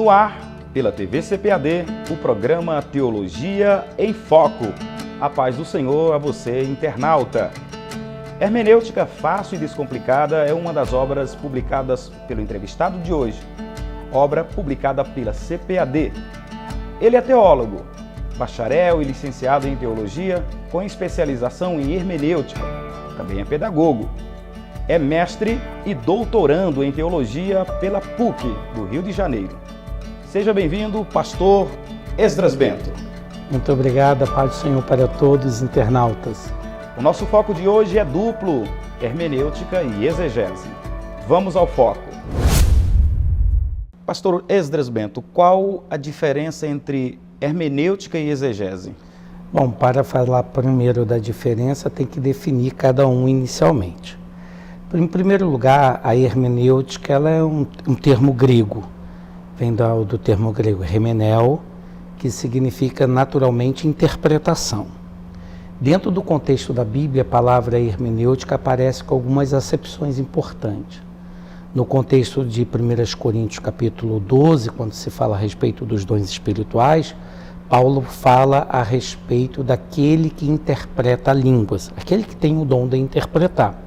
no ar, pela TV CPAD, o programa Teologia em Foco. A paz do Senhor a você, internauta. Hermenêutica Fácil e Descomplicada é uma das obras publicadas pelo entrevistado de hoje, obra publicada pela CPAD. Ele é teólogo, bacharel e licenciado em Teologia, com especialização em Hermenêutica. Também é pedagogo. É mestre e doutorando em Teologia pela PUC, do Rio de Janeiro. Seja bem-vindo, pastor Esdras Bento. Muito obrigado, a paz do Senhor para todos os internautas. O nosso foco de hoje é duplo, hermenêutica e exegese. Vamos ao foco. Pastor Esdras Bento, qual a diferença entre hermenêutica e exegese? Bom, para falar primeiro da diferença, tem que definir cada um inicialmente. Em primeiro lugar, a hermenêutica ela é um termo grego, vem do termo grego hermeneu, que significa naturalmente interpretação. Dentro do contexto da Bíblia, a palavra hermenêutica aparece com algumas acepções importantes. No contexto de 1 Coríntios capítulo 12, quando se fala a respeito dos dons espirituais, Paulo fala a respeito daquele que interpreta línguas, aquele que tem o dom de interpretar.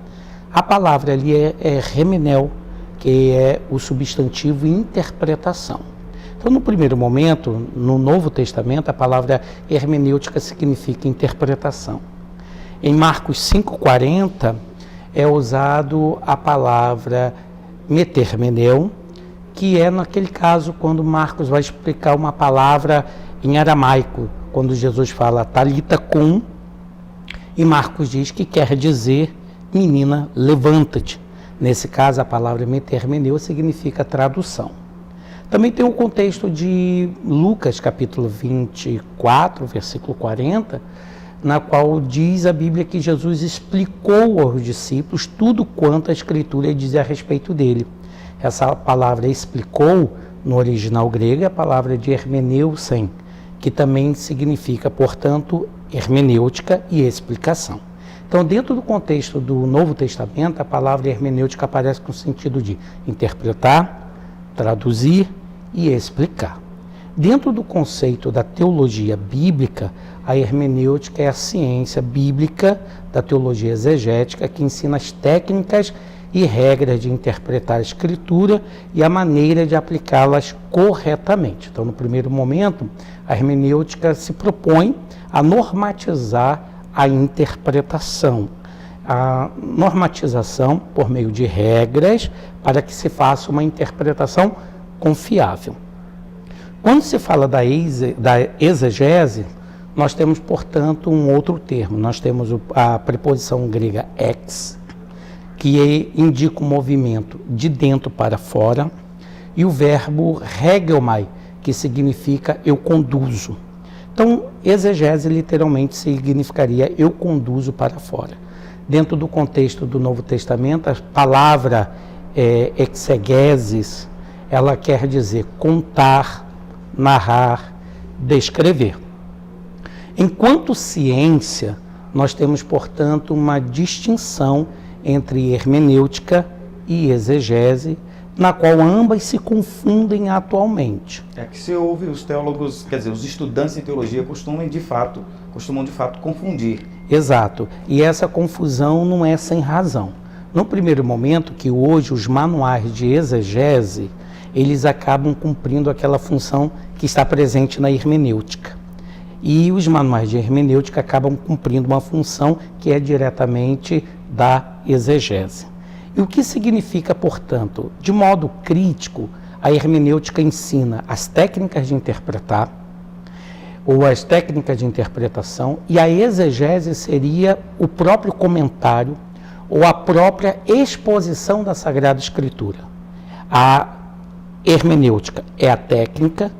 A palavra ali é hermeneu, que é o substantivo interpretação. Então, no primeiro momento, no Novo Testamento, a palavra hermenêutica significa interpretação. Em Marcos 5,40 é usado a palavra metermeneu, que é naquele caso quando Marcos vai explicar uma palavra em aramaico, quando Jesus fala talita cum, e Marcos diz que quer dizer menina, levanta-te. Nesse caso, a palavra metermeneu significa tradução. Também tem o contexto de Lucas, capítulo 24, versículo 40, na qual diz a Bíblia que Jesus explicou aos discípulos tudo quanto a Escritura dizia a respeito dele. Essa palavra explicou, no original grego, é a palavra de hermeneusen, que também significa, portanto, hermenêutica e explicação. Então, dentro do contexto do Novo Testamento, a palavra hermenêutica aparece com o sentido de interpretar, traduzir e explicar. Dentro do conceito da teologia bíblica, a hermenêutica é a ciência bíblica da teologia exegética que ensina as técnicas e regras de interpretar a Escritura e a maneira de aplicá-las corretamente. Então, no primeiro momento, a hermenêutica se propõe a normatizar a interpretação, a normatização por meio de regras para que se faça uma interpretação confiável. Quando se fala da exegese, nós temos, portanto, um outro termo. Nós temos a preposição grega ex, que indica o movimento de dentro para fora, e o verbo regelmai, que significa eu conduzo. Então, exegese literalmente significaria eu conduzo para fora. Dentro do contexto do Novo Testamento, a palavra exegesis, ela quer dizer contar, narrar, descrever. Enquanto ciência, nós temos, portanto, uma distinção entre hermenêutica e exegese, na qual ambas se confundem atualmente. É que se ouve os teólogos, quer dizer, os estudantes de teologia costumam de fato confundir. Exato, e essa confusão não é sem razão. No primeiro momento, que hoje os manuais de exegese, eles acabam cumprindo aquela função que está presente na hermenêutica. E os manuais de hermenêutica acabam cumprindo uma função que é diretamente da exegese. E o que significa, portanto, de modo crítico, a hermenêutica ensina as técnicas de interpretar, ou as técnicas de interpretação, e a exegese seria o próprio comentário, ou a própria exposição da Sagrada Escritura. A hermenêutica é a técnica,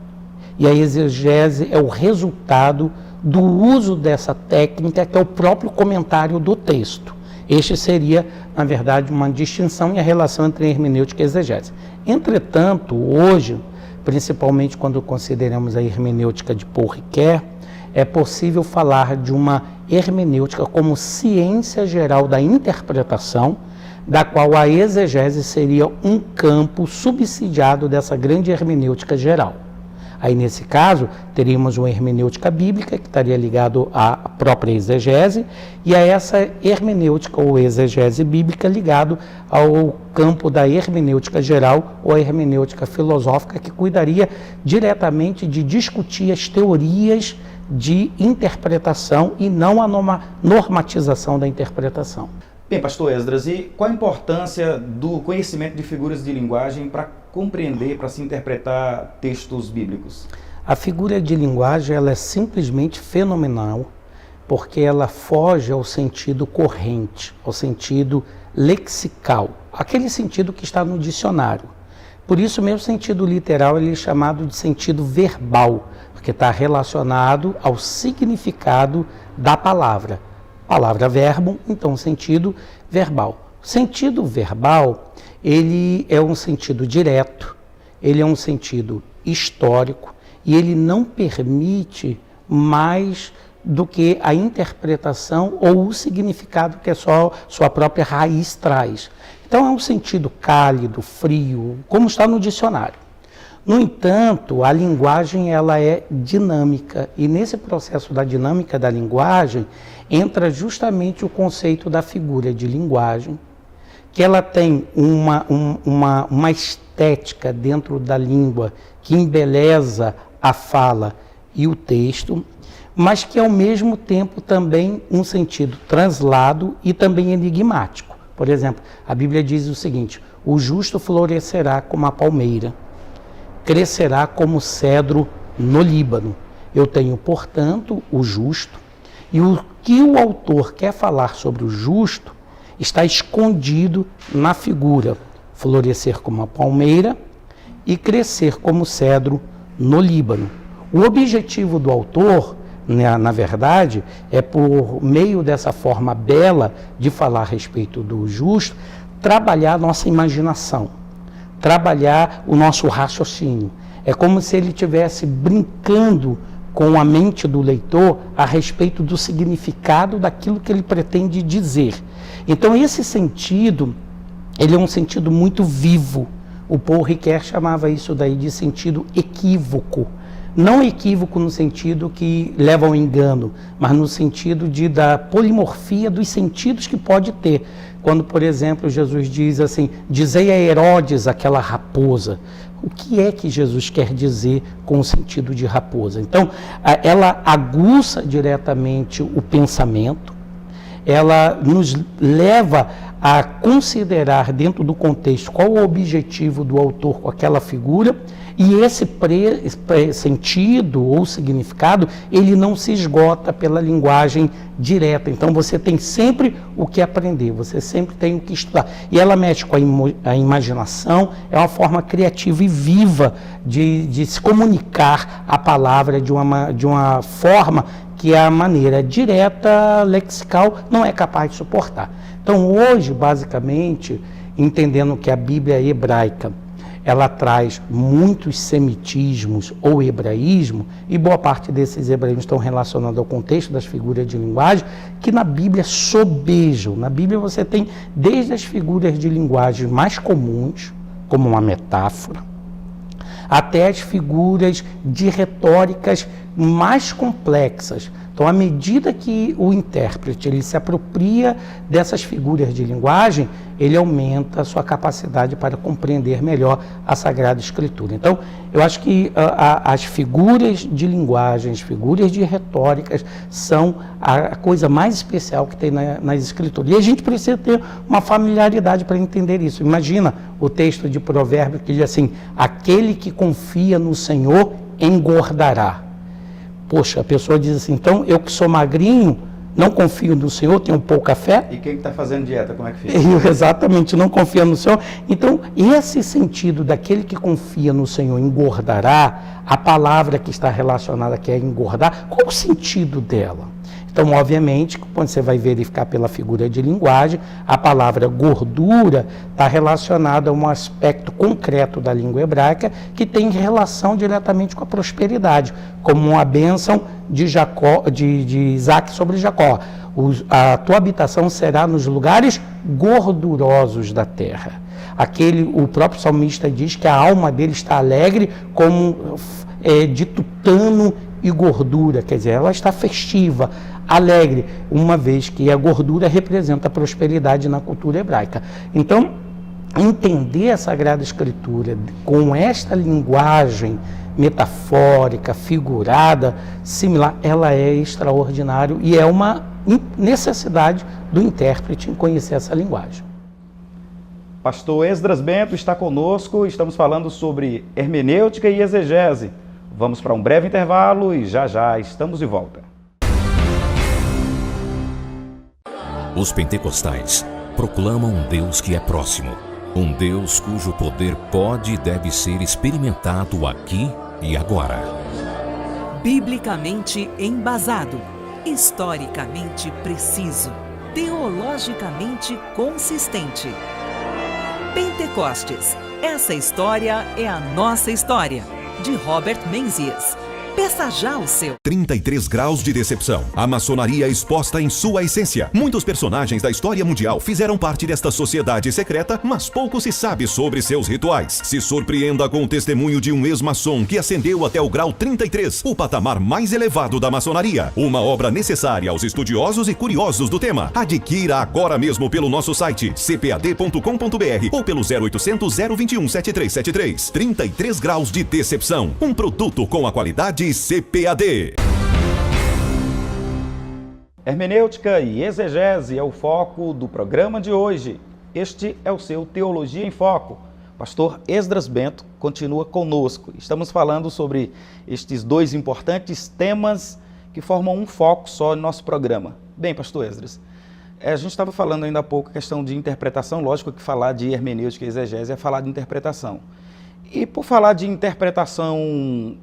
e a exegese é o resultado do uso dessa técnica, que é o próprio comentário do texto. Este seria, na verdade, uma distinção e a relação entre hermenêutica e exegese. Entretanto, hoje, principalmente quando consideramos a hermenêutica de Paul Ricoeur, é possível falar de uma hermenêutica como ciência geral da interpretação, da qual a exegese seria um campo subsidiado dessa grande hermenêutica geral. Aí, nesse caso, teríamos uma hermenêutica bíblica, que estaria ligado à própria exegese, e a essa hermenêutica ou exegese bíblica ligado ao campo da hermenêutica geral ou a hermenêutica filosófica, que cuidaria diretamente de discutir as teorias de interpretação e não a normatização da interpretação. Bem, pastor Esdras, e qual a importância do conhecimento de figuras de linguagem para compreender, para se interpretar textos bíblicos? A figura de linguagem ela é simplesmente fenomenal, porque ela foge ao sentido corrente, ao sentido lexical, aquele sentido que está no dicionário. Por isso mesmo, o sentido literal ele é chamado de sentido verbal, porque está relacionado ao significado da palavra. Palavra verbo, então sentido verbal. O sentido verbal, ele é um sentido direto, ele é um sentido histórico e ele não permite mais do que a interpretação ou o significado que só sua própria raiz traz. Então é um sentido cálido, frio, como está no dicionário. No entanto, a linguagem ela é dinâmica e nesse processo da dinâmica da linguagem entra justamente o conceito da figura de linguagem, que ela tem uma estética dentro da língua que embeleza a fala e o texto, mas que ao mesmo tempo também um sentido translado e também enigmático. Por exemplo, a Bíblia diz o seguinte: o justo florescerá como a palmeira, crescerá como cedro no Líbano. Eu tenho, portanto, o justo, e o que o autor quer falar sobre o justo está escondido na figura florescer como a palmeira e crescer como cedro no Líbano. O objetivo do autor, na verdade, é por meio dessa forma bela de falar a respeito do justo, trabalhar a nossa imaginação, trabalhar o nosso raciocínio. É como se ele estivesse brincando com a mente do leitor a respeito do significado daquilo que ele pretende dizer. Então esse sentido, ele é um sentido muito vivo. O Paul Ricoeur chamava isso daí de sentido equívoco. Não equívoco no sentido que leva ao engano, mas no sentido da polimorfia dos sentidos que pode ter. Quando, por exemplo, Jesus diz assim, dizei a Herodes aquela raposa. O que é que Jesus quer dizer com o sentido de raposa? Então, ela aguça diretamente o pensamento, ela nos leva a considerar dentro do contexto qual o objetivo do autor com aquela figura, e esse sentido ou significado, ele não se esgota pela linguagem direta. Então você tem sempre o que aprender, você sempre tem o que estudar. E ela mexe com a imaginação, é uma forma criativa e viva de se comunicar a palavra de uma forma que a maneira direta, lexical, não é capaz de suportar. Então hoje, basicamente, entendendo que a Bíblia hebraica, ela traz muitos semitismos ou hebraísmo, e boa parte desses hebraísmos estão relacionados ao contexto das figuras de linguagem, que na Bíblia sobejam. Na Bíblia você tem desde as figuras de linguagem mais comuns, como uma metáfora, até as figuras de retóricas mais complexas. Então, à medida que o intérprete ele se apropria dessas figuras de linguagem, ele aumenta a sua capacidade para compreender melhor a Sagrada Escritura. Então, eu acho que as figuras de linguagem, as figuras de retóricas são a coisa mais especial que tem nas Escrituras. E a gente precisa ter uma familiaridade para entender isso. Imagina o texto de Provérbios que diz assim, aquele que confia no Senhor engordará. Poxa, a pessoa diz assim, então eu que sou magrinho, não confio no Senhor, tenho pouca fé. E quem está fazendo dieta, como é que fica? Exatamente, não confia no Senhor. Então, esse sentido daquele que confia no Senhor engordará, a palavra que está relacionada que é engordar, qual o sentido dela? Então, obviamente, quando você vai verificar pela figura de linguagem, a palavra gordura está relacionada a um aspecto concreto da língua hebraica que tem relação diretamente com a prosperidade, como uma bênção de Isaac sobre Jacó. A tua habitação será nos lugares gordurosos da terra. O próprio salmista diz que a alma dele está alegre como de tutano e gordura, quer dizer, ela está festiva, alegre, uma vez que a gordura representa a prosperidade na cultura hebraica. Então, entender a Sagrada Escritura com esta linguagem metafórica, figurada, similar, ela é extraordinário e é uma necessidade do intérprete em conhecer essa linguagem. Pastor Esdras Bento está conosco, estamos falando sobre hermenêutica e exegese. Vamos para um breve intervalo e já estamos de volta. Os pentecostais proclamam um Deus que é próximo, um Deus cujo poder pode e deve ser experimentado aqui e agora. Biblicamente embasado, historicamente preciso, teologicamente consistente. Pentecostes, essa história é a nossa história, de Robert Menzies. Peça já o seu. 33 graus de decepção. A maçonaria exposta em sua essência. Muitos personagens da história mundial fizeram parte desta sociedade secreta, mas pouco se sabe sobre seus rituais. Se surpreenda com o testemunho de um ex-maçom que ascendeu até o grau 33, o patamar mais elevado da maçonaria. Uma obra necessária aos estudiosos e curiosos do tema. Adquira agora mesmo pelo nosso site cpad.com.br ou pelo 0800 021 7373. 33 graus de decepção. Um produto com a qualidade CPAD. Hermenêutica e exegese é o foco do programa de hoje. Este é o seu Teologia em Foco. Pastor Esdras Bento continua conosco. Estamos falando sobre estes dois importantes temas que formam um foco só no nosso programa. Bem, pastor Esdras, a gente estava falando ainda há pouco a questão de interpretação. Lógico que falar de hermenêutica e exegese é falar de interpretação. E por falar de interpretação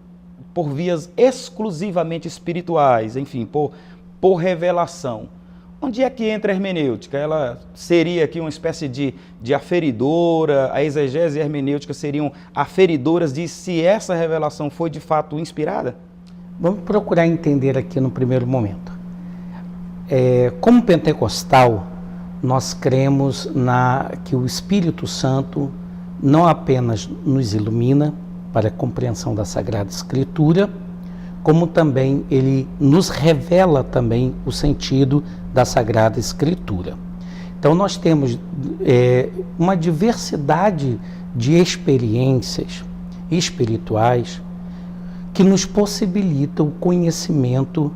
por vias exclusivamente espirituais, enfim, por revelação. Onde é que entra a hermenêutica? Ela seria aqui uma espécie de aferidora, a exegese e a hermenêutica seriam aferidoras de se essa revelação foi de fato inspirada? Vamos procurar entender aqui no primeiro momento. Como pentecostal, nós cremos que o Espírito Santo não apenas nos ilumina para a compreensão da Sagrada Escritura, como também ele nos revela também o sentido da Sagrada Escritura. Então nós temos uma diversidade de experiências espirituais que nos possibilitam o conhecimento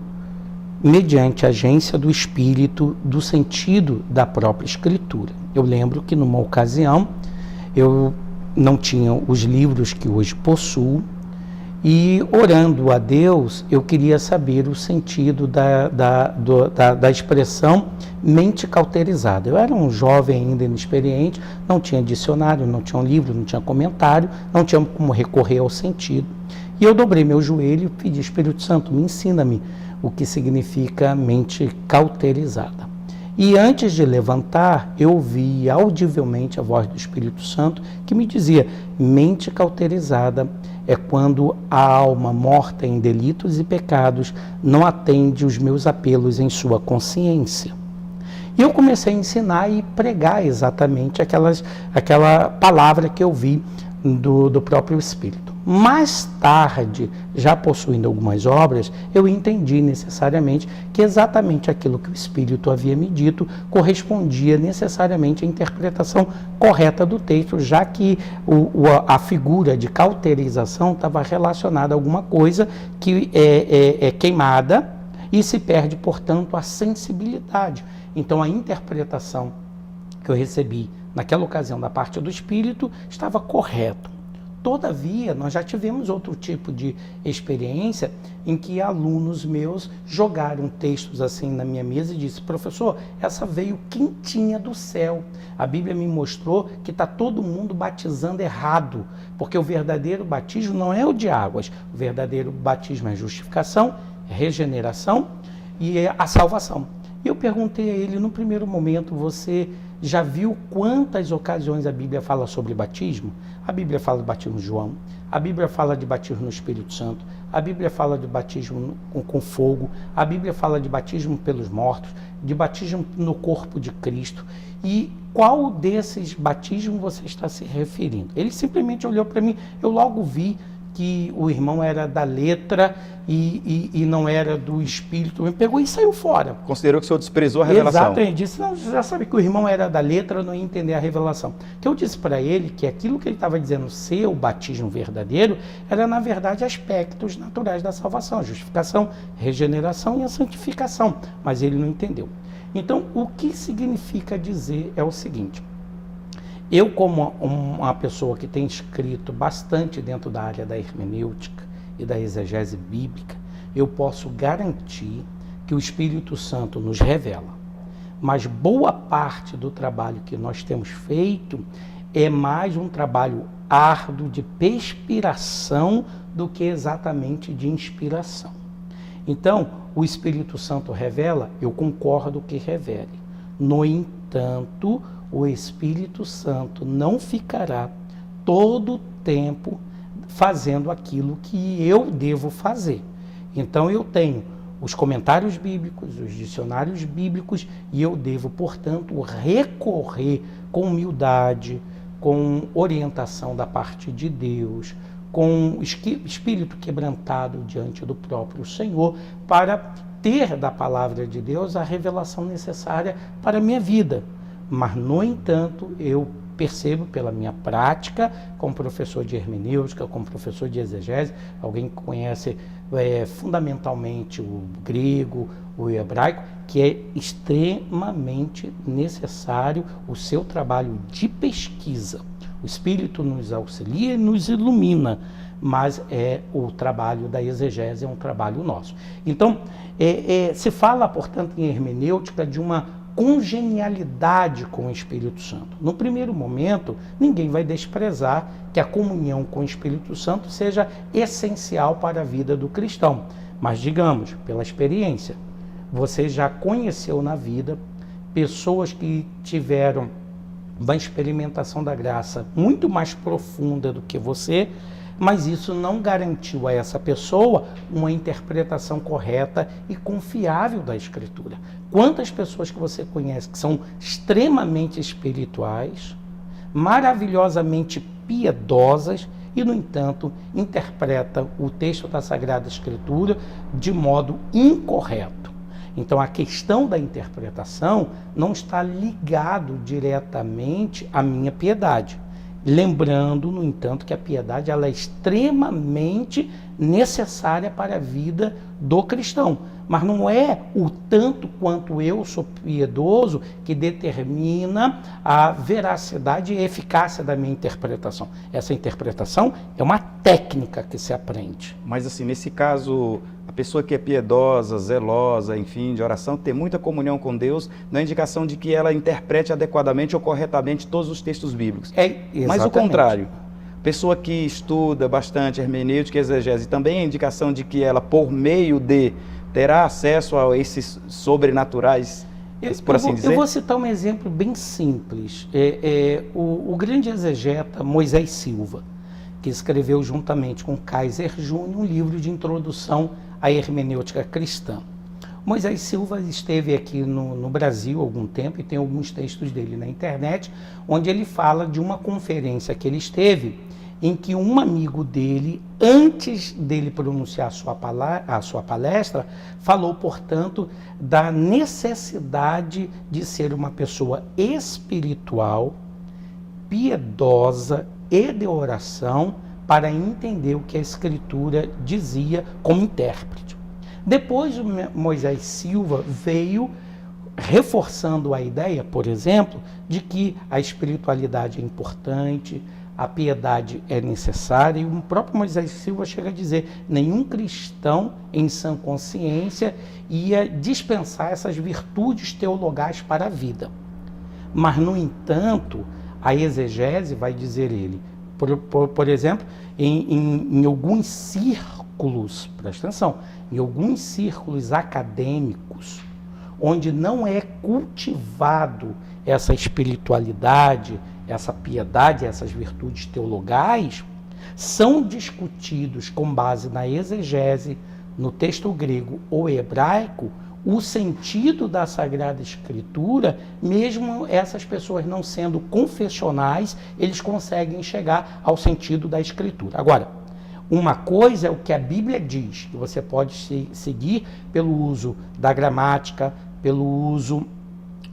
mediante a agência do Espírito do sentido da própria Escritura. Eu lembro que numa ocasião eu não tinha os livros que hoje possuo, e orando a Deus, eu queria saber o sentido da expressão mente cauterizada. Eu era um jovem ainda inexperiente, não tinha dicionário, não tinha um livro, não tinha comentário, não tinha como recorrer ao sentido. E eu dobrei meu joelho e pedi: Espírito Santo, me ensina-me o que significa mente cauterizada. E antes de levantar, eu ouvi audivelmente a voz do Espírito Santo que me dizia: mente cauterizada é quando a alma morta em delitos e pecados não atende os meus apelos em sua consciência. E eu comecei a ensinar e pregar exatamente aquela palavra que eu vi do próprio Espírito. Mais tarde, já possuindo algumas obras, eu entendi necessariamente que exatamente aquilo que o Espírito havia me dito correspondia necessariamente à interpretação correta do texto, já que a figura de cauterização estava relacionada a alguma coisa que é queimada e se perde, portanto, a sensibilidade. Então, a interpretação que eu recebi naquela ocasião da parte do Espírito estava correta. Todavia, nós já tivemos outro tipo de experiência em que alunos meus jogaram textos assim na minha mesa e disse: professor, essa veio quentinha do céu. A Bíblia me mostrou que está todo mundo batizando errado, porque o verdadeiro batismo não é o de águas. O verdadeiro batismo é justificação, regeneração, e é a salvação. Eu perguntei a ele no primeiro momento, você já viu quantas ocasiões a Bíblia fala sobre batismo? A Bíblia fala de batismo de João, a Bíblia fala de batismo no Espírito Santo, a Bíblia fala de batismo com fogo, a Bíblia fala de batismo pelos mortos, de batismo no corpo de Cristo. E qual desses batismos você está se referindo? Ele simplesmente olhou para mim, eu logo vi que o irmão era da letra e não era do espírito, me pegou e saiu fora. Considerou que o senhor desprezou a revelação? Exato, ele disse, não, você já sabe que o irmão era da letra, não ia entender a revelação. Que eu disse para ele que aquilo que ele estava dizendo ser o batismo verdadeiro, era na verdade aspectos naturais da salvação, a justificação, regeneração e a santificação, mas ele não entendeu. Então, o que significa dizer é o seguinte, eu, como uma pessoa que tem escrito bastante dentro da área da hermenêutica e da exegese bíblica, eu posso garantir que o Espírito Santo nos revela. Mas boa parte do trabalho que nós temos feito é mais um trabalho árduo de perspiração do que exatamente de inspiração. Então, o Espírito Santo revela, eu concordo que revele. No entanto, o Espírito Santo não ficará todo o tempo fazendo aquilo que eu devo fazer. Então eu tenho os comentários bíblicos, os dicionários bíblicos, e eu devo, portanto, recorrer com humildade, com orientação da parte de Deus, com espírito quebrantado diante do próprio Senhor, para ter da palavra de Deus a revelação necessária para a minha vida. Mas, no entanto, eu percebo pela minha prática, como professor de hermenêutica, como professor de exegese, alguém que conhece fundamentalmente o grego, o hebraico, que é extremamente necessário o seu trabalho de pesquisa. O Espírito nos auxilia e nos ilumina, mas o trabalho da exegese é um trabalho nosso. Então, se fala, portanto, em hermenêutica de uma congenialidade com o Espírito Santo. No primeiro momento, ninguém vai desprezar que a comunhão com o Espírito Santo seja essencial para a vida do cristão. Mas, digamos, pela experiência, você já conheceu na vida pessoas que tiveram uma experimentação da graça muito mais profunda do que você, mas isso não garantiu a essa pessoa uma interpretação correta e confiável da Escritura. Quantas pessoas que você conhece que são extremamente espirituais, maravilhosamente piedosas e, no entanto, interpretam o texto da Sagrada Escritura de modo incorreto. Então, a questão da interpretação não está ligado diretamente à minha piedade. Lembrando, no entanto, que a piedade ela é extremamente necessária para a vida do cristão. Mas não é o tanto quanto eu sou piedoso que determina a veracidade e eficácia da minha interpretação. Essa interpretação é uma técnica que se aprende. Mas assim, nesse caso, a pessoa que é piedosa, zelosa, enfim, de oração, tem muita comunhão com Deus, não é indicação de que ela interprete adequadamente ou corretamente todos os textos bíblicos. Mas o contrário, pessoa que estuda bastante hermenêutica e exegese, também é indicação de que ela, por meio de, terá acesso a esses sobrenaturais, por assim dizer? Eu vou citar um exemplo bem simples. O grande exegeta Moisés Silva, que escreveu juntamente com Kaiser Júnior um livro de introdução à hermenêutica cristã. Moisés Silva esteve aqui no Brasil há algum tempo e tem alguns textos dele na internet, onde ele fala de uma conferência que ele esteve, em que um amigo dele, antes dele pronunciar a sua palestra, falou, portanto, da necessidade de ser uma pessoa espiritual, piedosa e de oração para entender o que a Escritura dizia como intérprete. Depois, Moisés Silva veio reforçando a ideia, por exemplo, de que a espiritualidade é importante, a piedade é necessária, e o próprio Moisés Silva chega a dizer: nenhum cristão em sã consciência ia dispensar essas virtudes teologais para a vida. Mas, no entanto, a exegese, vai dizer ele, por exemplo, em alguns círculos círculos, presta atenção, em alguns círculos acadêmicos, onde não é cultivado essa espiritualidade, essa piedade, essas virtudes teologais, são discutidos com base na exegese, no texto grego ou hebraico, o sentido da Sagrada Escritura. Mesmo essas pessoas não sendo confessionais, eles conseguem chegar ao sentido da Escritura. Agora, uma coisa é o que a Bíblia diz, que você pode seguir pelo uso da gramática, pelo uso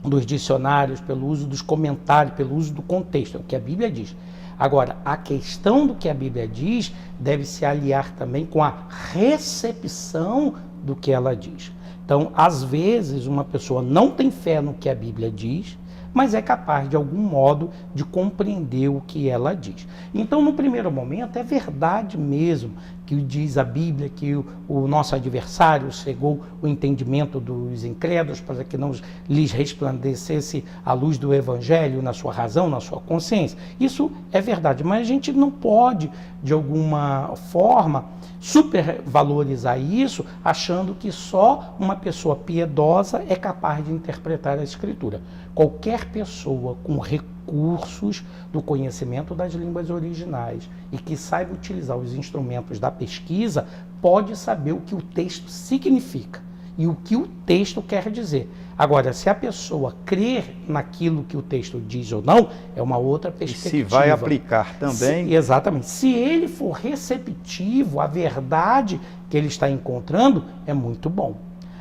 dos dicionários, pelo uso dos comentários, pelo uso do contexto, é o que a Bíblia diz. Agora, a questão do que a Bíblia diz deve se aliar também com a recepção do que ela diz. Então, às vezes, uma pessoa não tem fé no que a Bíblia diz, mas é capaz, de algum modo, de compreender o que ela diz. Então, no primeiro momento, é verdade mesmo que diz a Bíblia que o nosso adversário cegou o entendimento dos incrédulos para que não lhes resplandecesse a luz do Evangelho na sua razão, na sua consciência. Isso é verdade, mas a gente não pode, de alguma forma, supervalorizar isso, achando que só uma pessoa piedosa é capaz de interpretar a Escritura. Qualquer pessoa com recursos do conhecimento das línguas originais e que saiba utilizar os instrumentos da pesquisa pode saber o que o texto significa e o que o texto quer dizer. Agora, se a pessoa crer naquilo que o texto diz ou não, é uma outra perspectiva. E se vai aplicar também. Exatamente. Se ele for receptivo à verdade que ele está encontrando, é muito bom.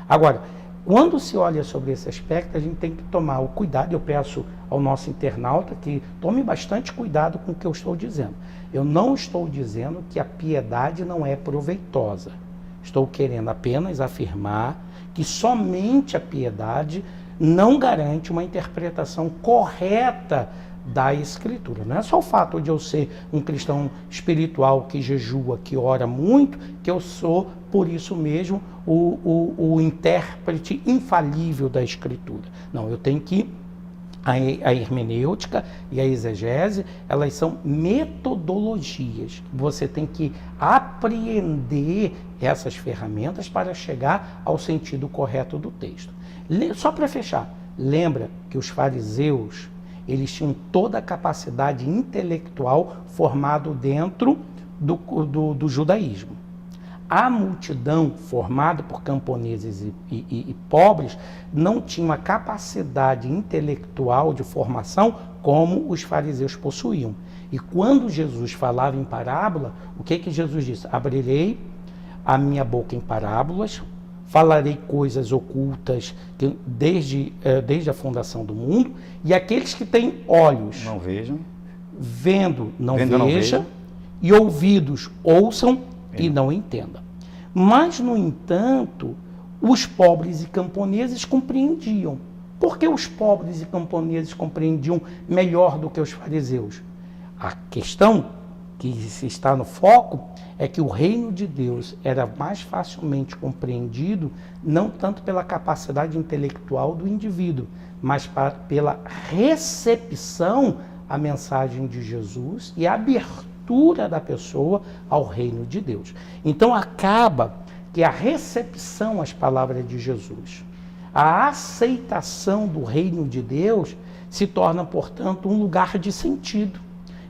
Agora, quando se olha sobre esse aspecto, a gente tem que tomar o cuidado. Eu peço ao nosso internauta que tome bastante cuidado com o que eu estou dizendo. Eu não estou dizendo que a piedade não é proveitosa. Estou querendo apenas afirmar que somente a piedade não garante uma interpretação correta da Escritura. Não é só o fato de eu ser um cristão espiritual que jejua, que ora muito, que eu sou, por isso mesmo, o intérprete infalível da Escritura. Não, eu tenho que... A hermenêutica e a exegese, elas são metodologias. Você tem que apreender essas ferramentas para chegar ao sentido correto do texto. Só para fechar, lembra que os fariseus, eles tinham toda a capacidade intelectual formada dentro do judaísmo. A multidão, formada por camponeses e pobres, não tinha a capacidade intelectual de formação como os fariseus possuíam. E quando Jesus falava em parábola, o que Jesus disse? Abrirei a minha boca em parábolas, falarei coisas ocultas desde a fundação do mundo, e aqueles que têm olhos não vejam, vendo não vejam, e ouvidos ouçam e não entenda. Mas, no entanto, os pobres e camponeses compreendiam. Por que os pobres e camponeses compreendiam melhor do que os fariseus? A questão que está no foco é que o reino de Deus era mais facilmente compreendido, não tanto pela capacidade intelectual do indivíduo, mas pela recepção à mensagem de Jesus e a abertura da pessoa ao reino de Deus. Então acaba que a recepção às palavras de Jesus, a aceitação do reino de Deus se torna, portanto, um lugar de sentido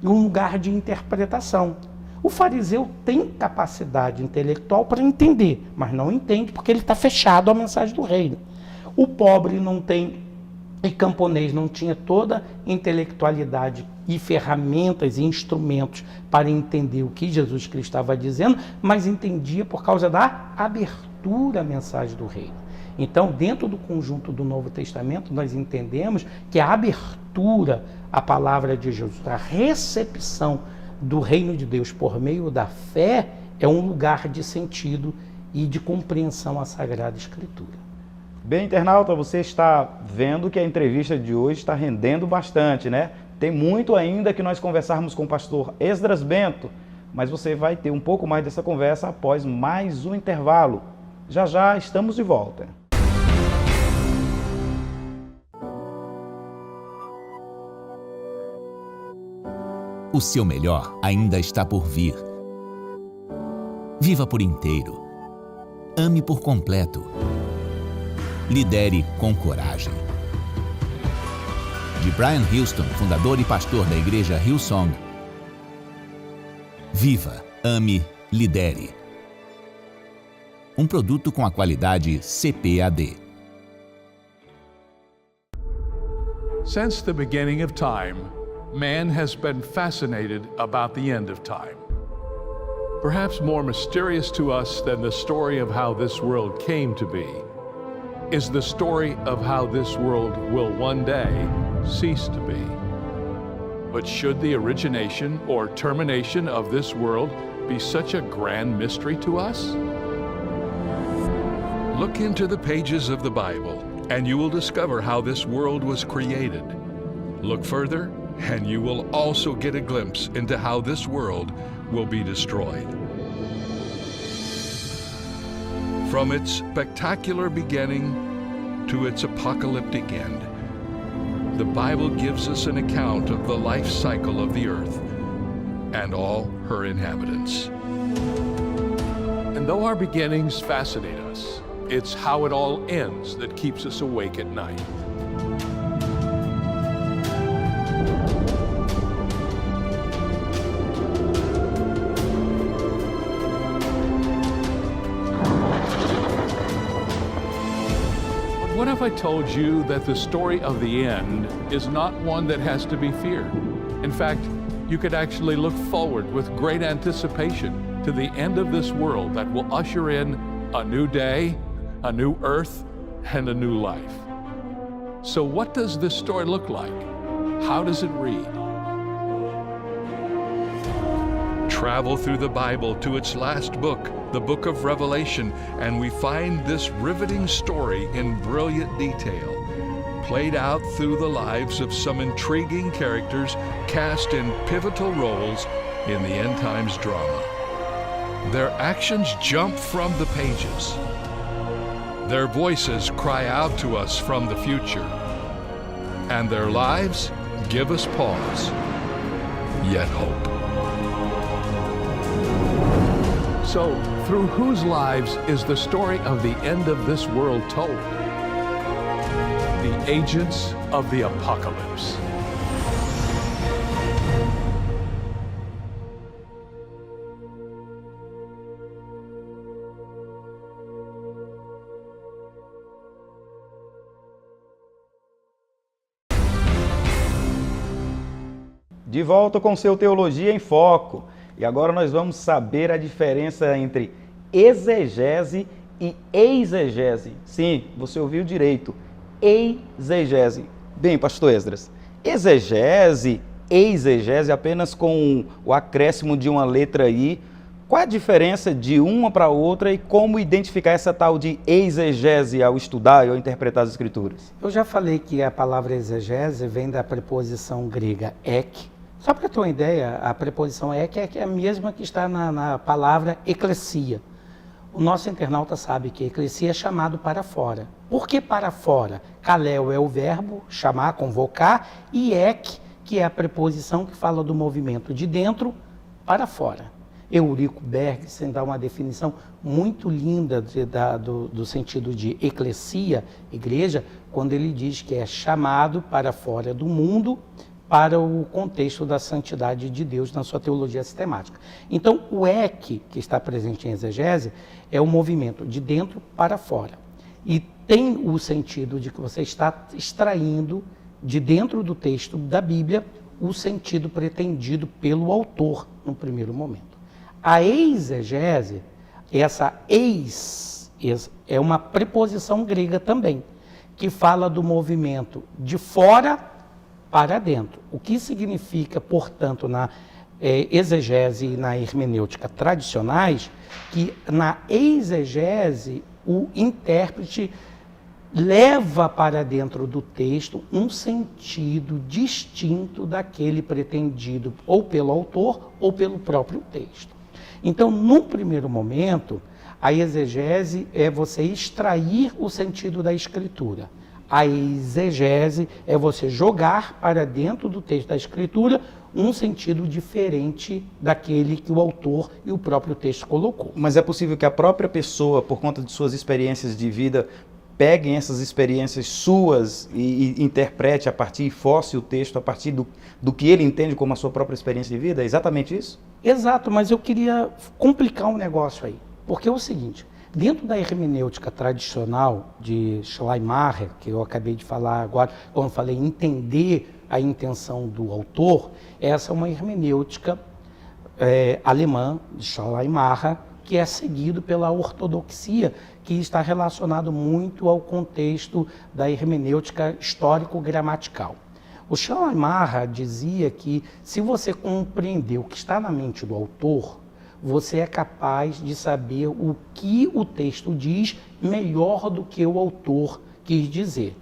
e um lugar de interpretação. O fariseu tem capacidade intelectual para entender, mas não entende porque ele está fechado à mensagem do reino. O pobre não tem, e camponês não tinha toda a intelectualidade e ferramentas e instrumentos para entender o que Jesus Cristo estava dizendo, mas entendia por causa da abertura à mensagem do reino. Então, dentro do conjunto do Novo Testamento, nós entendemos que a abertura à palavra de Jesus, a recepção do reino de Deus por meio da fé, é um lugar de sentido e de compreensão à Sagrada Escritura. Bem, internauta, você está vendo que a entrevista de hoje está rendendo bastante, né? Tem muito ainda que nós conversarmos com o pastor Esdras Bento, mas você vai ter um pouco mais dessa conversa após mais um intervalo. Já já estamos de volta. O seu melhor ainda está por vir. Viva por inteiro. Ame por completo. Lidere com coragem. De Brian Houston, fundador e pastor da igreja Hillsong. Viva, ame, lidere. Um produto com a qualidade CPAD. Since the beginning of time, man has been fascinated about the end of time. Perhaps more mysterious to us than the story of how this world came to be is the story of how this world will one day cease to be. But should the origination or termination of this world be such a grand mystery to us? Look into the pages of the Bible, and you will discover how this world was created. Look further, and you will also get a glimpse into how this world will be destroyed. From its spectacular beginning to its apocalyptic end, the Bible gives us an account of the life cycle of the earth and all her inhabitants. And though our beginnings fascinate us, it's how it all ends that keeps us awake at night. What if I told you that the story of the end is not one that has to be feared? In fact, you could actually look forward with great anticipation to the end of this world that will usher in a new day, a new earth, and a new life. So what does this story look like? How does it read? Travel through the Bible to its last book, the book of Revelation, and we find this riveting story in brilliant detail, played out through the lives of some intriguing characters cast in pivotal roles in the end times drama. Their actions jump from the pages. Their voices cry out to us from the future, and their lives give us pause, yet hope. So, through whose lives is the story of the end of this world told? The agents of the apocalypse. De volta com seu Teologia em Foco. E agora nós vamos saber a diferença entre exegese e exegese. Sim, você ouviu direito. Exegese. Bem, pastor Esdras, exegese, exegese apenas com o acréscimo de uma letra aí. Qual a diferença de uma para outra e como identificar essa tal de exegese ao estudar e ao interpretar as Escrituras? Eu já falei que a palavra exegese vem da preposição grega ek. Só para ter uma ideia, a preposição ek é a mesma que está na palavra eclesia. O nosso internauta sabe que eclesia é chamado para fora. Por que para fora? Kaleo é o verbo, chamar, convocar, e ek, que é a preposição que fala do movimento de dentro para fora. Eurico Bergson dá uma definição muito linda do sentido de eclesia, igreja, quando ele diz que é chamado para fora do mundo, para o contexto da santidade de Deus na sua teologia sistemática. Então, o ek, que está presente em exegese, é o movimento de dentro para fora. E tem o sentido de que você está extraindo de dentro do texto da Bíblia o sentido pretendido pelo autor no primeiro momento. A exegese, essa eis, é uma preposição grega também, que fala do movimento de fora para dentro. O que significa, portanto, na exegese e na hermenêutica tradicionais, que na exegese o intérprete leva para dentro do texto um sentido distinto daquele pretendido ou pelo autor ou pelo próprio texto. Então, num primeiro momento, a exegese é você extrair o sentido da Escritura. A exegese é você jogar para dentro do texto da Escritura um sentido diferente daquele que o autor e o próprio texto colocou. Mas é possível que a própria pessoa, por conta de suas experiências de vida, peguem essas experiências suas e interprete a partir, force o texto a partir do que ele entende como a sua própria experiência de vida? É exatamente isso? Exato, mas eu queria complicar um negócio aí. Porque é o seguinte, dentro da hermenêutica tradicional de Schleiermacher, que eu acabei de falar agora, quando eu falei entender a intenção do autor, essa é uma hermenêutica alemã, de Schleiermacher, que é seguido pela ortodoxia, que está relacionado muito ao contexto da hermenêutica histórico-gramatical. O Schleiermacher dizia que se você compreender o que está na mente do autor, você é capaz de saber o que o texto diz melhor do que o autor quis dizer,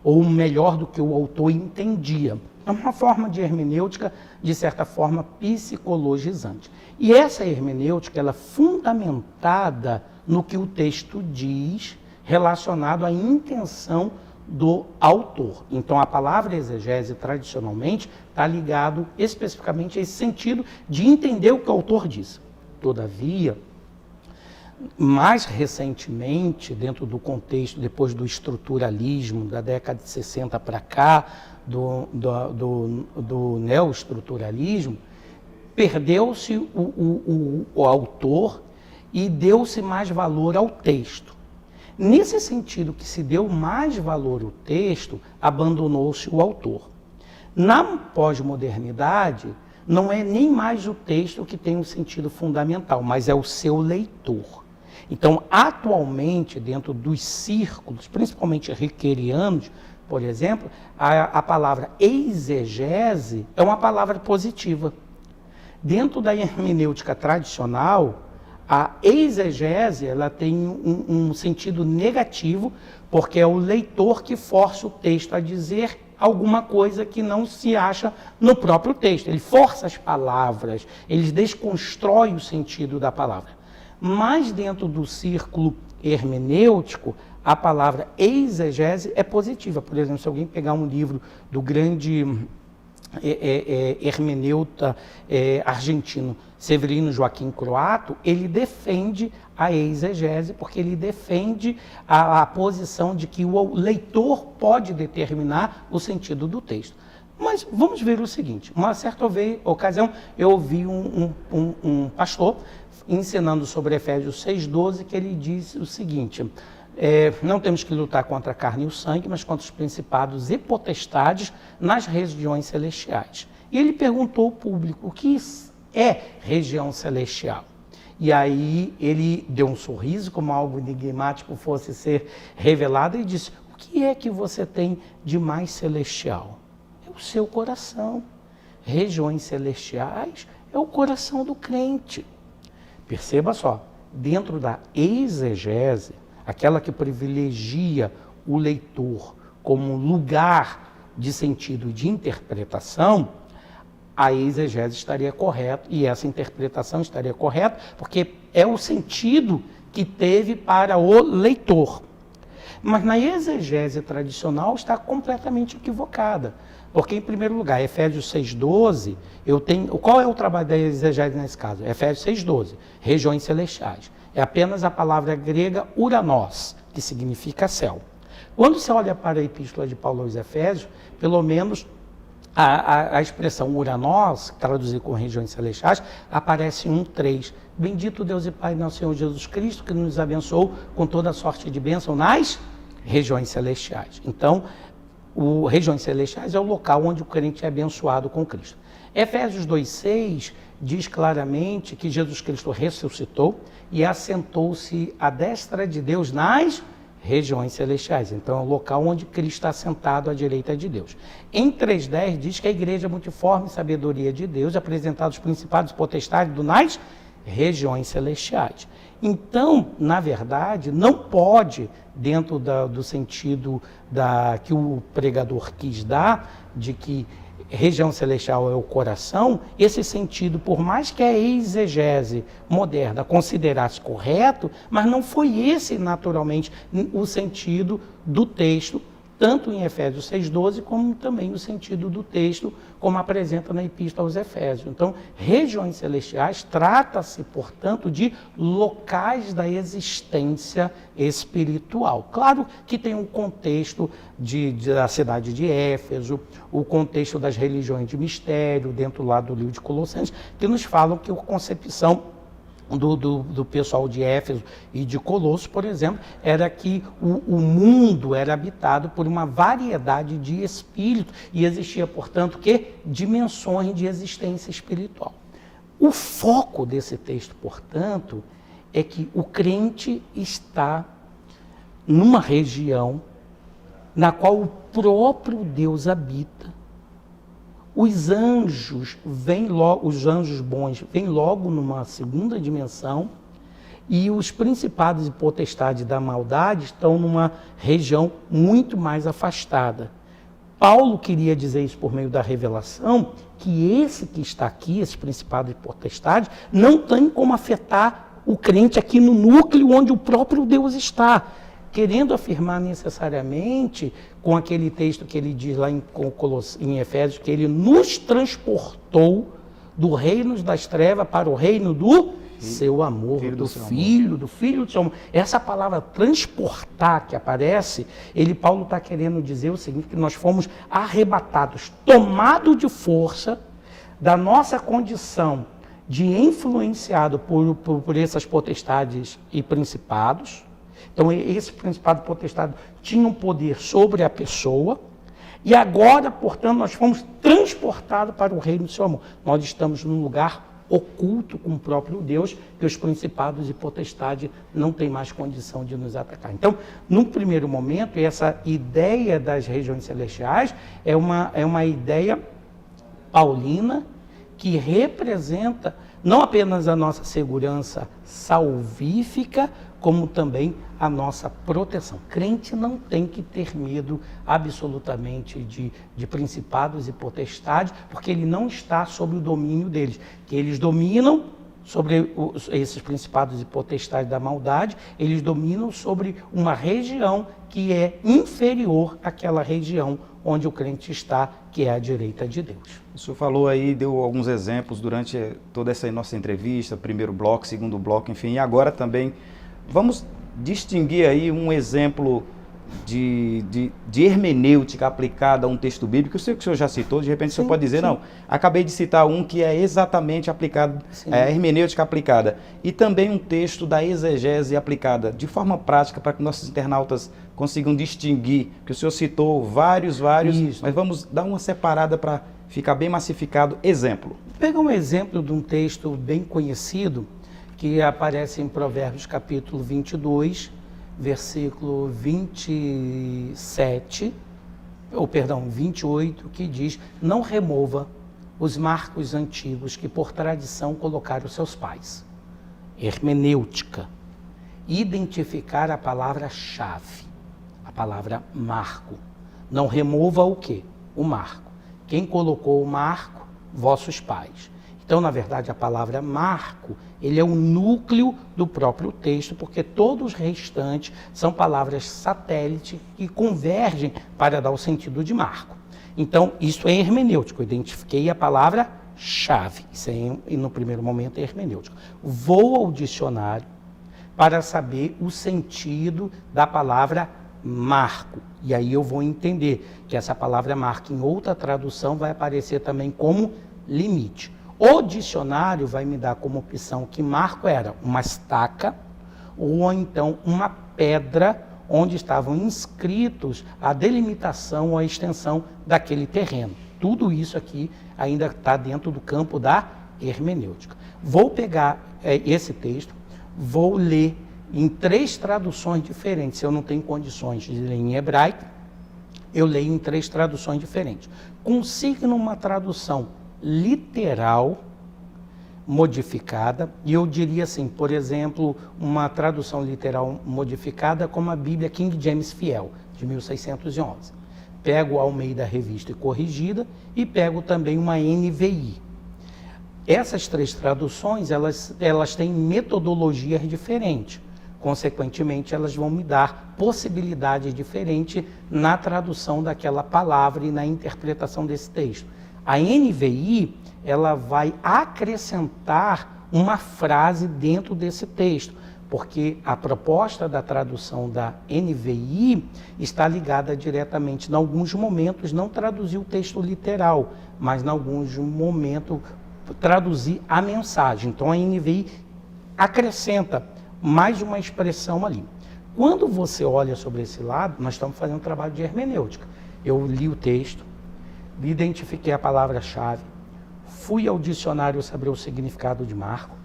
ou melhor do que o autor entendia. É uma forma de hermenêutica, de certa forma, psicologizante. E essa hermenêutica, ela é fundamentada no que o texto diz, relacionado à intenção do autor. Então, a palavra exegese, tradicionalmente, está ligado especificamente a esse sentido de entender o que o autor diz. Todavia, mais recentemente, dentro do contexto, depois do estruturalismo, da década de 60 para cá, do neoestruturalismo, perdeu-se o autor e deu-se mais valor ao texto. Nesse sentido que se deu mais valor ao texto, abandonou-se o autor. Na pós-modernidade, não é nem mais o texto que tem um sentido fundamental, mas é o seu leitor. Então, atualmente, dentro dos círculos, principalmente riquerianos, por exemplo, a palavra exegese é uma palavra positiva. Dentro da hermenêutica tradicional, a exegese ela tem um sentido negativo, porque é o leitor que força o texto a dizer alguma coisa que não se acha no próprio texto. Ele força as palavras, ele desconstrói o sentido da palavra. Mas dentro do círculo hermenêutico, a palavra exegese é positiva. Por exemplo, se alguém pegar um livro do grande hermeneuta argentino Severino Joaquim Croato, ele defende a exegese, porque ele defende a posição de que o leitor pode determinar o sentido do texto. Mas vamos ver o seguinte, uma certa ocasião eu ouvi um pastor ensinando sobre Efésios 6,12, que ele diz o seguinte: não temos que lutar contra a carne e o sangue, mas contra os principados e potestades nas regiões celestiais. E ele perguntou ao público, o que é região celestial? E aí ele deu um sorriso, como algo enigmático fosse ser revelado, e disse, o que é que você tem de mais celestial? É o seu coração. Regiões celestiais é o coração do crente. Perceba só, dentro da exegese, aquela que privilegia o leitor como lugar de sentido e de interpretação, a exegese estaria correta e essa interpretação estaria correta, porque é o sentido que teve para o leitor. Mas na exegese tradicional está completamente equivocada, porque, em primeiro lugar, Efésios 6,12, qual é o trabalho da exegese nesse caso? Efésios 6,12, regiões celestiais. É apenas a palavra grega uranos, que significa céu. Quando você olha para a epístola de Paulo aos Efésios, pelo menos a expressão uranos, traduzida com regiões celestiais, aparece em 1,3. Bendito Deus e Pai nosso Senhor Jesus Cristo, que nos abençoou com toda sorte de bênção nas regiões celestiais. Então, regiões celestiais é o local onde o crente é abençoado com Cristo. Efésios 2,6 diz claramente que Jesus Cristo ressuscitou e assentou-se à destra de Deus nas regiões celestiais. Então, é o local onde Cristo está sentado à direita de Deus. Em 3,10 diz que a igreja multiforme sabedoria de Deus, apresentado os principados potestades nas regiões celestiais. Então, na verdade, não pode, dentro do sentido que o pregador quis dar, de que região celestial é o coração, esse sentido, por mais que a exegese moderna considerasse correto, mas não foi esse, naturalmente, o sentido do texto tanto em Efésios 6,12, como também no sentido do texto, como apresenta na Epístola aos Efésios. Então, regiões celestiais trata-se, portanto, de locais da existência espiritual. Claro que tem um contexto da cidade de Éfeso, o contexto das religiões de mistério, dentro lá do livro de Colossenses, que nos falam que a concepção do pessoal de Éfeso e de Colossos, por exemplo, era que o mundo era habitado por uma variedade de espíritos e existia, portanto, dimensões de existência espiritual. O foco desse texto, portanto, é que o crente está numa região na qual o próprio Deus habita. Os anjos os anjos bons vêm logo numa segunda dimensão e os principados e potestades da maldade estão numa região muito mais afastada. Paulo queria dizer isso por meio da revelação, que esse que está aqui, esses principados e potestades, não tem como afetar o crente aqui no núcleo onde o próprio Deus está. Querendo afirmar necessariamente, com aquele texto que ele diz lá em Efésios, que ele nos transportou do reino das trevas para o reino do seu amor, do filho do seu amor. Essa palavra transportar que aparece, Paulo está querendo dizer o seguinte, que nós fomos arrebatados, tomados de força da nossa condição de influenciado por essas potestades e principados. Então, esse principado e potestade tinham poder sobre a pessoa, e agora, portanto, nós fomos transportados para o reino do seu amor. Nós estamos num lugar oculto com o próprio Deus, que os principados e potestades não têm mais condição de nos atacar. Então, num primeiro momento, essa ideia das regiões celestiais é uma ideia paulina que representa não apenas a nossa segurança salvífica, como também a nossa proteção. Crente não tem que ter medo absolutamente de principados e potestades, porque ele não está sob o domínio deles. Que eles dominam sobre esses principados e potestades da maldade, eles dominam sobre uma região que é inferior àquela região onde o crente está, que é a direita de Deus. O senhor falou aí, deu alguns exemplos durante toda essa nossa entrevista, primeiro bloco, segundo bloco, enfim, e agora também vamos distinguir aí um exemplo de hermenêutica aplicada a um texto bíblico. Eu sei que o senhor já citou, de repente o senhor pode dizer, sim. Não, acabei de citar um que é exatamente aplicado, hermenêutica aplicada, e também um texto da exegese aplicada, de forma prática, para que nossos internautas consigam distinguir, que o senhor citou vários, isso. Mas vamos dar uma separada para ficar bem massificado. Exemplo. Vou pegar um exemplo de um texto bem conhecido, que aparece em Provérbios capítulo 22, versículo 28, que diz: não remova os marcos antigos que por tradição colocaram seus pais. Hermenêutica. Identificar a palavra-chave, a palavra marco. Não remova o quê? O marco. Quem colocou o marco? Vossos pais. Então, na verdade, a palavra marco, ele é o núcleo do próprio texto, porque todos os restantes são palavras satélite que convergem para dar o sentido de marco. Então, isso é hermenêutico. Eu identifiquei a palavra-chave. Isso no primeiro momento é hermenêutico. Vou ao dicionário para saber o sentido da palavra marco. E aí eu vou entender que essa palavra marco, em outra tradução, vai aparecer também como limite. O dicionário vai me dar como opção que marco era uma estaca ou então uma pedra onde estavam inscritos a delimitação ou a extensão daquele terreno. Tudo isso aqui ainda está dentro do campo da hermenêutica. Vou pegar esse texto, vou ler em 3 traduções diferentes. Se eu não tenho condições de ler em hebraico, eu leio em 3 traduções diferentes. Consigno uma tradução literal modificada, e eu diria assim, por exemplo, uma tradução literal modificada como a Bíblia King James Fiel, de 1611. Pego a Almeida Revista e Corrigida e pego também uma NVI. Essas 3 traduções, elas têm metodologias diferentes. Consequentemente, elas vão me dar possibilidade diferente na tradução daquela palavra e na interpretação desse texto. A NVI, ela vai acrescentar uma frase dentro desse texto, porque a proposta da tradução da NVI está ligada diretamente, em alguns momentos, não traduzir o texto literal, mas em alguns momentos traduzir a mensagem. Então a NVI acrescenta mais uma expressão ali. Quando você olha sobre esse lado, nós estamos fazendo um trabalho de hermenêutica. Eu li o texto, identifiquei a palavra-chave, fui ao dicionário saber o significado de Marco,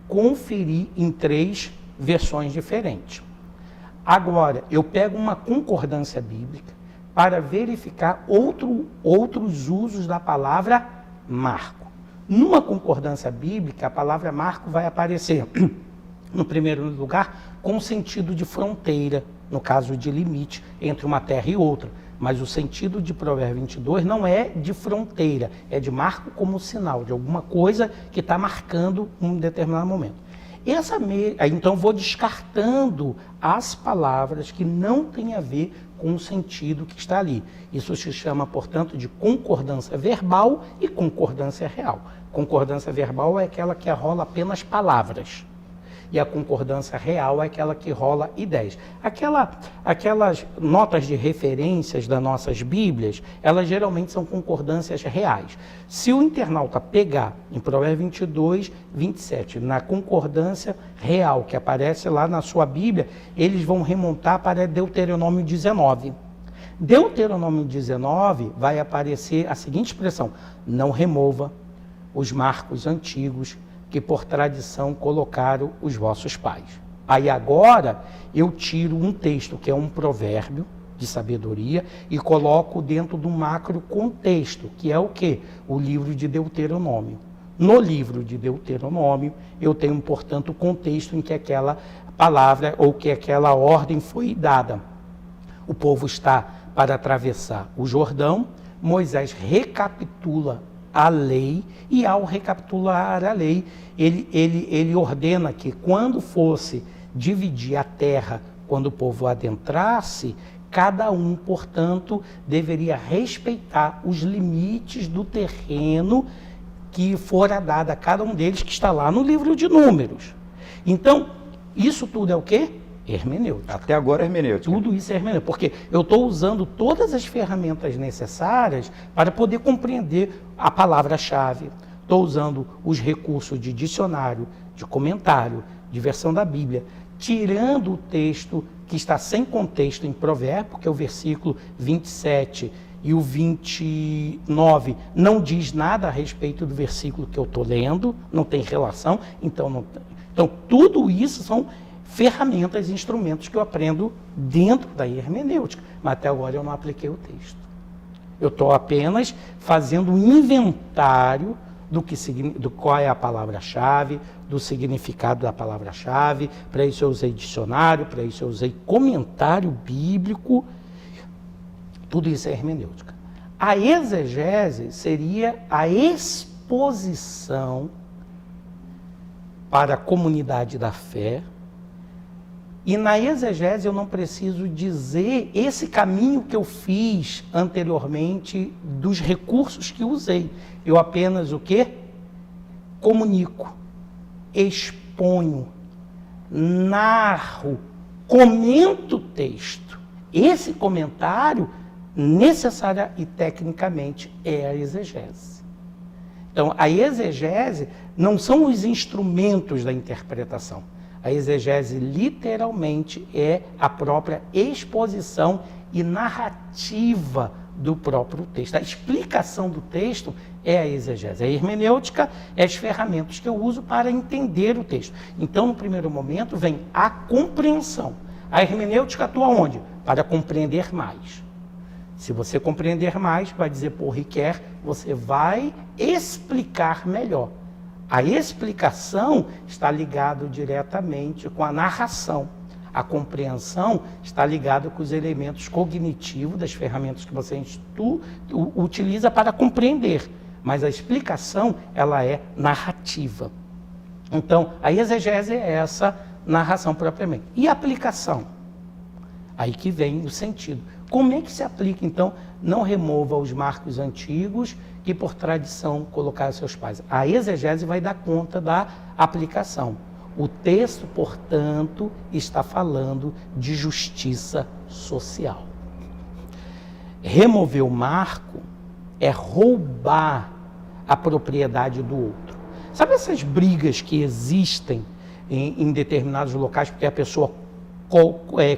conferi em 3 versões diferentes. Agora, eu pego uma concordância bíblica para verificar outros usos da palavra Marco. Numa concordância bíblica, a palavra Marco vai aparecer, no primeiro lugar, com sentido de fronteira, no caso de limite entre uma terra e outra. Mas o sentido de Provérbios 22 não é de fronteira, é de marco como sinal, de alguma coisa que está marcando um determinado momento. Então vou descartando as palavras que não têm a ver com o sentido que está ali. Isso se chama, portanto, de concordância verbal e concordância real. Concordância verbal é aquela que rola apenas palavras. E a concordância real é aquela que rola ideias. Aquelas notas de referências das nossas Bíblias, elas geralmente são concordâncias reais. Se o internauta pegar em Provérbios 22, 27, na concordância real que aparece lá na sua Bíblia, eles vão remontar para Deuteronômio 19. Deuteronômio 19 vai aparecer a seguinte expressão: não remova os marcos antigos que por tradição colocaram os vossos pais. Aí agora eu tiro um texto que é um provérbio de sabedoria e coloco dentro do macro contexto, que é o quê? O livro de Deuteronômio. No livro de Deuteronômio eu tenho, portanto, o contexto em que aquela palavra ou que aquela ordem foi dada. O povo está para atravessar o Jordão, Moisés recapitula a lei, e ao recapitular a lei, ele ordena que quando fosse dividir a terra, quando o povo adentrasse, cada um, portanto, deveria respeitar os limites do terreno que fora dado a cada um deles, que está lá no livro de Números. Então, isso tudo é o quê? Hermenêutica. Até agora é hermenêutica. Tudo isso é hermenêutica, porque eu estou usando todas as ferramentas necessárias para poder compreender a palavra-chave. Estou usando os recursos de dicionário, de comentário, de versão da Bíblia, tirando o texto que está sem contexto em Provérbio, que é o versículo 27 e o 29 não diz nada a respeito do versículo que eu estou lendo, não tem relação, então tudo isso são ferramentas e instrumentos que eu aprendo dentro da hermenêutica, mas até agora eu não apliquei o texto. Eu estou apenas fazendo um inventário do qual é a palavra-chave, do significado da palavra-chave. Para isso eu usei dicionário, para isso eu usei comentário bíblico. Tudo isso é hermenêutica. A exegese seria a exposição para a comunidade da fé. E na exegese eu não preciso dizer esse caminho que eu fiz anteriormente dos recursos que usei. Eu apenas o quê? Comunico, exponho, narro, comento o texto. Esse comentário, necessária e tecnicamente, é a exegese. Então, a exegese não são os instrumentos da interpretação. A exegese, literalmente, é a própria exposição e narrativa do próprio texto. A explicação do texto é a exegese. A hermenêutica é as ferramentas que eu uso para entender o texto. Então, no primeiro momento, vem a compreensão. A hermenêutica atua onde? Para compreender mais. Se você compreender mais, vai dizer por Ricoeur, você vai explicar melhor. A explicação está ligada diretamente com a narração. A compreensão está ligada com os elementos cognitivos das ferramentas que você utiliza para compreender. Mas a explicação, ela é narrativa. Então, a exegese é essa narração propriamente. E a aplicação? Aí que vem o sentido. Como é que se aplica, então, não remova os marcos antigos que por tradição colocaram seus pais? A exegese vai dar conta da aplicação. O texto, portanto, está falando de justiça social. Remover o marco é roubar a propriedade do outro. Sabe essas brigas que existem em determinados locais, porque a pessoa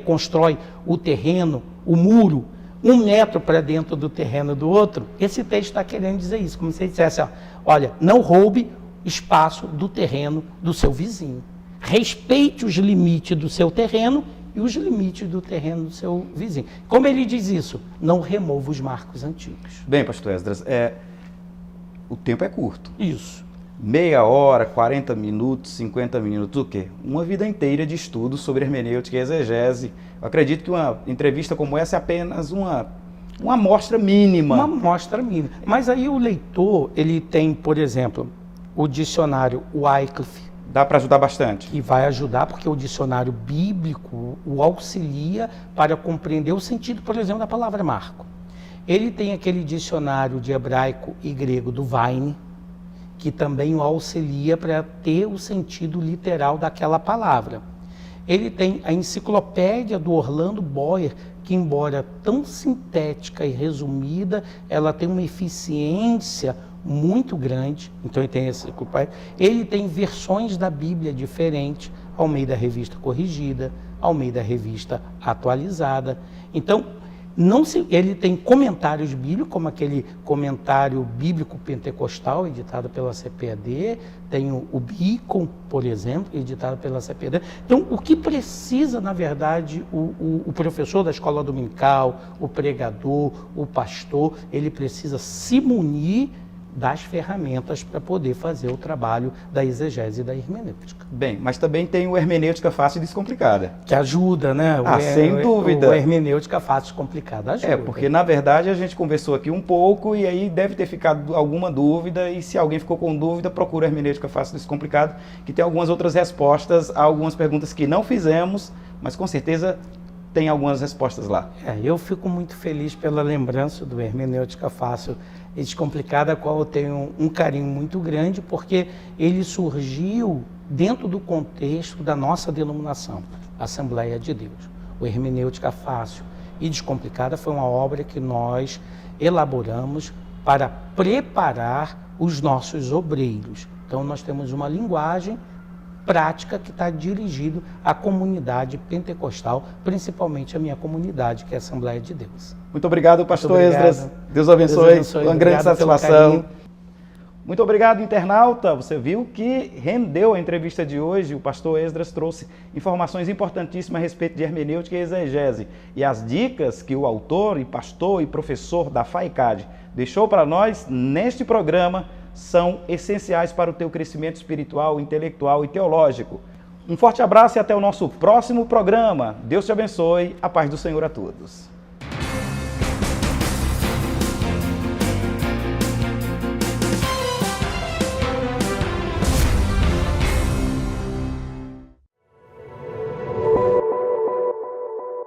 constrói o terreno, o muro, 1 metro para dentro do terreno do outro? Esse texto está querendo dizer isso, como se ele dissesse, ó, olha, não roube espaço do terreno do seu vizinho. Respeite os limites do seu terreno e os limites do terreno do seu vizinho. Como ele diz isso? Não remova os marcos antigos. Bem, pastor Esdras, o tempo é curto. Isso. Meia hora, 40 minutos, 50 minutos, o quê? Uma vida inteira de estudo sobre hermenêutica e exegese. Eu acredito que uma entrevista como essa é apenas uma amostra mínima. Uma amostra mínima. Mas aí o leitor, ele tem, por exemplo, o dicionário Wycliffe. Dá para ajudar bastante. Que vai ajudar, porque o dicionário bíblico o auxilia para compreender o sentido, por exemplo, da palavra marco. Ele tem aquele dicionário de hebraico e grego do Vine, que também o auxilia para ter o sentido literal daquela palavra. Ele tem a enciclopédia do Orlando Boyer, que embora tão sintética e resumida, ela tem uma eficiência muito grande. Então ele tem esse, ele tem versões da Bíblia diferentes, ao meio da revista corrigida, ao meio da revista atualizada. Então, ele tem comentários bíblicos, como aquele comentário bíblico pentecostal, editado pela CPAD, tem o Beacon, por exemplo, editado pela CPAD. Então, o que precisa, na verdade, o professor da escola dominical, o pregador, o pastor, ele precisa se munir das ferramentas para poder fazer o trabalho da exegese e da hermenêutica. Bem, mas também tem o hermenêutica fácil e descomplicada. Que ajuda, né? Sem dúvida. O hermenêutica fácil e descomplicada ajuda. Porque na verdade a gente conversou aqui um pouco e aí deve ter ficado alguma dúvida, e se alguém ficou com dúvida, procura a hermenêutica fácil e descomplicada, que tem algumas outras respostas a algumas perguntas que não fizemos, mas com certeza tem algumas respostas lá. Eu fico muito feliz pela lembrança do hermenêutica fácil e descomplicada, a qual eu tenho um carinho muito grande, porque ele surgiu dentro do contexto da nossa denominação, Assembleia de Deus. O hermenêutica fácil e descomplicada foi uma obra que nós elaboramos para preparar os nossos obreiros. Então nós temos uma linguagem prática que está dirigido à comunidade pentecostal, principalmente a minha comunidade, que é a Assembleia de Deus. Muito obrigado, pastor Esdras. Deus abençoe. Uma grande satisfação. Muito obrigado, internauta. Você viu que rendeu a entrevista de hoje. O pastor Esdras trouxe informações importantíssimas a respeito de hermenêutica e exegese. E as dicas que o autor e pastor e professor da FAICAD deixou para nós neste programa são essenciais para o teu crescimento espiritual, intelectual e teológico. Um forte abraço e até o nosso próximo programa. Deus te abençoe. A paz do Senhor a todos.